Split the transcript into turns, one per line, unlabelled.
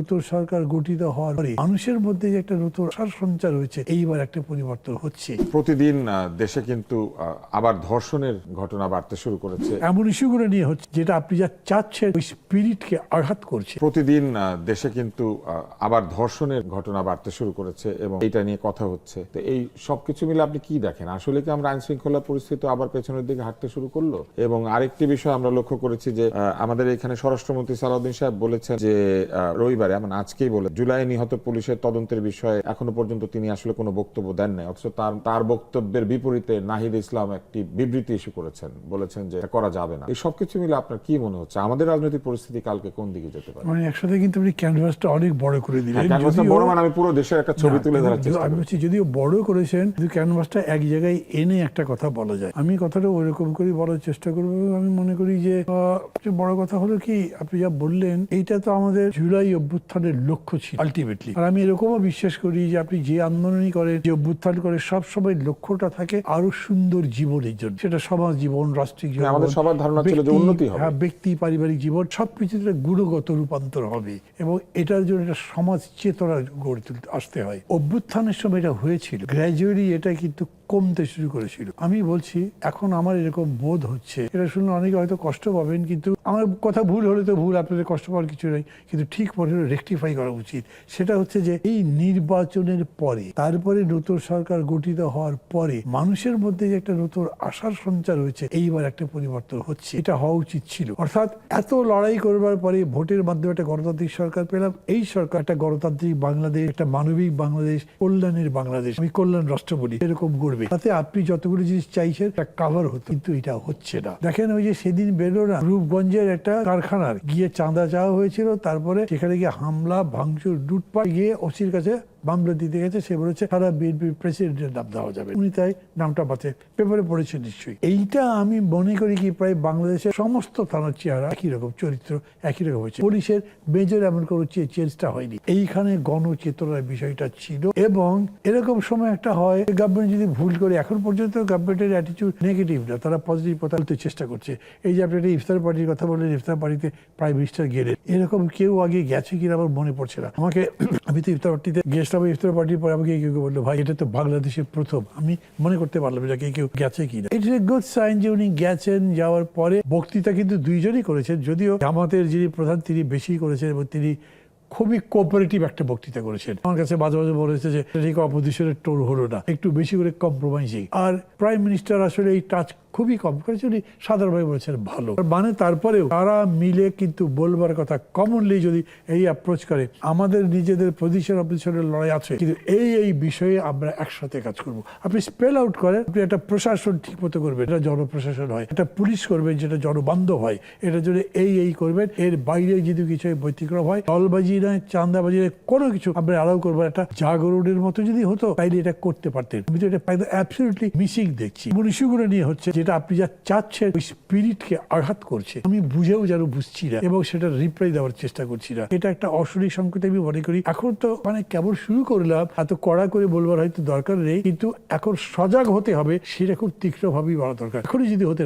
নতুন সরকার গঠিত হওয়ার পরে মানুষের মধ্যে যে একটা নতুন আশার সঞ্চার হয়েছে, এইবার একটা পরিবর্তন হচ্ছে।
প্রতিদিন দেশে কিন্তু আবার ধর্ষণের ঘটনা বাড়তে শুরু করেছে।
এমন ইস্যুগুলো নিয়ে হচ্ছে যেটা আপনি যা চাচ্ছেন ওই স্পিরিটকে আঘাত করছে।
প্রতিদিন দেশে কিন্তু আবার ধর্ষণের ঘটনা বাড়তে শুরু করেছে এবং এটা নিয়ে কথা হচ্ছে। তো এই সবকিছু মিলে আপনি কি দেখেন? আসলে কি আমরা আইন শৃঙ্খলা পরিস্থিতি আবার পেছনের দিকে হাঁটতে শুরু করলো? এবং আরেকটি বিষয় আমরা লক্ষ্য করেছি যে আমাদের এখানে স্বরাষ্ট্রমন্ত্রী সালাউদ্দিন সাহেব বলেছেন যে রবিবারে, এমন আজকেই বলে, জুলাই নিহত পুলিশের তদন্তের বিষয়ে এখনো পর্যন্ত তিনি আসলে কোনো বক্তব্য দেন নাই। অথচ তার বক্তব্যের বিপরীতে নাহিদ ইসলাম একটি বিবৃতি ইস্যু করেছেন, বলেছেন যে করা যাবে না। এই সবকিছু মিলে আপনার কি মনে হচ্ছে আমাদের রাজনৈতিক পরিস্থিতি কালকে কোন দিকে যেতে পারে?
মানে একসাথে কিন্তু আপনি ক্যানভাসটা অনেক বড় করে দিলেন।
ক্যানভাসটা বড় মানে আমি পুরো দেশের একটা ছবি তুলে ধরার চেষ্টা
আমি বলছি, যদিও বড় করেছেন, কিন্তু ক্যানভাসটা এক জায়গায় এনে একটা কথা বলা যায়। আমি কথাটা ওইরকম করে বলার চেষ্টা করবো। আমি মনে করি যে বড় কথা হলো কি, আপনি যা বললেন এইটা তো আমাদের জুলাই অভ্যুত্থানের লক্ষ্য ছিল আলটিমেটলি। আর আমি এরকমও বিশ্বাস করি যে আপনি যে আন্দোলনই করেন, যে অভ্যুত্থান করে, সবসময় লক্ষ্যটা থাকে আরো সুন্দর জীবনের জন্য। সেটা সমাজ জীবন, রাষ্ট্রিক জীবন,
আমাদের সবার ধারণা ছিল যে উন্নতি হবে,
ব্যক্তি পারিবারিক জীবন, সবকিছুতে গুণগত রূপান্তর হবে এবং এটার জন্য একটা সমাজ চেতনা গড়ে তুলতে আসতে হয়। অভ্যুত্থানের সময় এটা হয়েছিল, গ্র্যাজুয়ালি এটা কিন্তু কমতে শুরু করেছিল। আমি বলছি এখন আমার এরকম বোধ হচ্ছে, এটা শুনলে অনেকে হয়তো কষ্ট পাবেন, কিন্তু আমার কথা ভুল হলে তো ভুল, আপনাদের কষ্ট পাওয়ার কিছু নেই, কিন্তু ঠিক মনে হলে রেকটিফাই করা উচিত। সেটা হচ্ছে যে এই নির্বাচনের পরে, তারপরে নতুন সরকার গঠিত হওয়ার পরে মানুষের মধ্যে যে একটা নতুন আশার সঞ্চার হয়েছে, এইবার একটা পরিবর্তন হচ্ছে। এটা হওয়া উচিত ছিল। অর্থাৎ এত লড়াই করবার পরে ভোটের মাধ্যমে একটা গণতান্ত্রিক সরকার পেলাম। এই সরকার একটা গণতান্ত্রিক বাংলাদেশ, একটা মানবিক বাংলাদেশ, কল্যাণের বাংলাদেশ, আমি কল্যাণ রাষ্ট্র বলি, এরকম করবে, তাতে আপনি যতগুলো জিনিস চাইছেন একটা কাভার হতো, কিন্তু এটা হচ্ছে না। দেখেন ওই যে সেদিন বেরো না, রূপগঞ্জের একটা কারখানার গিয়ে চাঁদা চাওয়া হয়েছিল, তারপরে সেখানে গিয়ে হামলা ভাঙচুর লুটপাট, গিয়ে ওসির কাছে মামলা দিতে গেছে। সে বলেছে সারা বিএনপির প্রেসিডেন্টের নাম দেওয়া যাবে। উনি তাই নামটা বাঁচে, পেপারে পড়েছে নিশ্চয়ই। এইটা আমি মনে করি কি প্রায় বাংলাদেশের সমস্ত থানার চেহারা একই রকম, চরিত্র একই রকম হয়েছে। পুলিশের মেজর এমন কোনো চেঞ্জটা হয়নি। এইখানে গণচেতনার বিষয়টা ছিল। এবং এরকম সময় একটা হয়, গভর্নমেন্ট যদি ভুল করে, এখন পর্যন্ত গভর্নমেন্টের অ্যাটিটিউড নেগেটিভ না, তারা পজিটিভ কথা বলতে চেষ্টা করছে। এই যে আপনি একটা ইফতার পার্টির কথা বললেন, ইফতার পার্টিতে প্রাইম মিনিস্টার গেলেন, এরকম কেউ আগে গেছে কিনা আমার মনে পড়ছে না। আমাকে, আমি তো ইফতার পার্টিতে গেছিলাম, ইফতার পার্টির পরে আমাকে কেউ বললো, ভাই এটা তো বাংলাদেশের প্রথম। আমি মনে করতে পারলাম এটা কেউ গেছে কিনা। ইটস এ গুড সাইন যে উনি গেছেন। যাওয়ার পরে বক্তৃতা কিন্তু দুইজনই করেছেন, যদিও জামাতের যিনি প্রধান তিনি বেশি করেছেন এবং তিনি খুবই কোঅপারেটিভ একটা বক্তৃতা করেছেন। আমার কাছে মাঝে মাঝে মনে হয়েছে যে ঠিক অপোজিশনের টোন হলো না, একটু বেশি করে কম্প্রোমাইজিং। আর প্রাইম মিনিস্টার আসলে এই টাচ খুবই কম করেছে, উনি সাধারণভাবে বলেছেন ভালো। মানে তারপরেও তারা মিলে কিন্তু বলবার কথা, কমনলি যদি এই অ্যাপ্রোচ করে, আমাদের নিজেদের অপোজিশনের লড়াই আছে, কিন্তু এই বিষয়ে আমরা একসাথে কাজ করব। আপনি স্পেল আউট করেন, আপনি একটা প্রশাসন ঠিক মতো করবেন, এটা জনপ্রশাসন হয়, একটা পুলিশ করবেন যেটা জনবান্ধব হয়, এটার জন্য এই করবেন। এর বাইরে যদি কিছু ব্যতিক্রম হয়, দলবাজি নয়, চাঁদাবাজি নয়, কোনো কিছু আমরা অ্যালাউ করবো। একটা জাগরণের মতো যদি হতো, তাইলে এটা করতে পারতেন। আমি তো এটা অ্যাবসলিউটলি মিসিং দেখছি। ইস্যুগুলো নিয়ে হচ্ছে যেটা আপনি যা চাচ্ছেন ওই স্পিরিটকে আঘাত করছে। আমি বুঝেও যেন বুঝছি না এবং সেটা রিপ্লাই দেওয়ার চেষ্টা করছি না। এটা একটা অশনি সংকেত আমি মনে করি। এখন তো মানে কেবল শুরু করলাম, এত কড়া করে বলবার হয়তো দরকার নেই, কিন্তু এখন সজাগ হতে হবে, সেটা খুব তীক্ষ্ণভাবেই বলা দরকার। এখনই যদি হতে